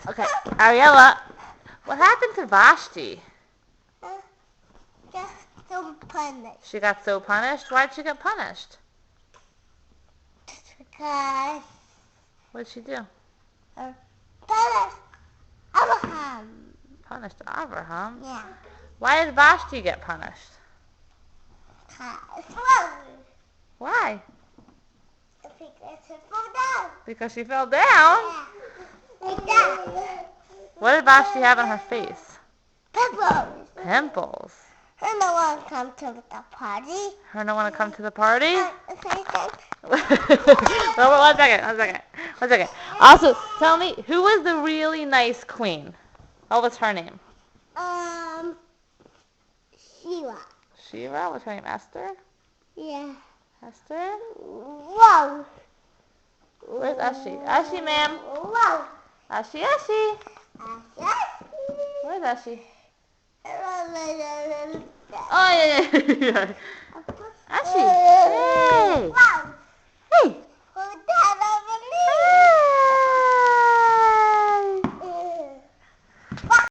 Okay, Ariella, what happened to Vashti? Just so punished. She got so punished? Why'd she get punished? Because What'd she do? punished Abraham. Punished Abraham? Yeah. Why did Vashti get punished? Why? Because she fell down. Because she fell down? Yeah. Like that. What did Vashti have on her face? Pimples. Pimples. Her no one come to the party. Her not want to come to the party? Well, Well, one second. Also, tell me, who was the really nice queen? What was her name? Sheila. Shiva? What's her name? Esther? Yeah. Esther? Whoa. Where's Ashi? Ashi, ma'am. Whoa. Ashi, Ashi. Where's Ashi? Oh, yeah. Ashi. Hey. Wow.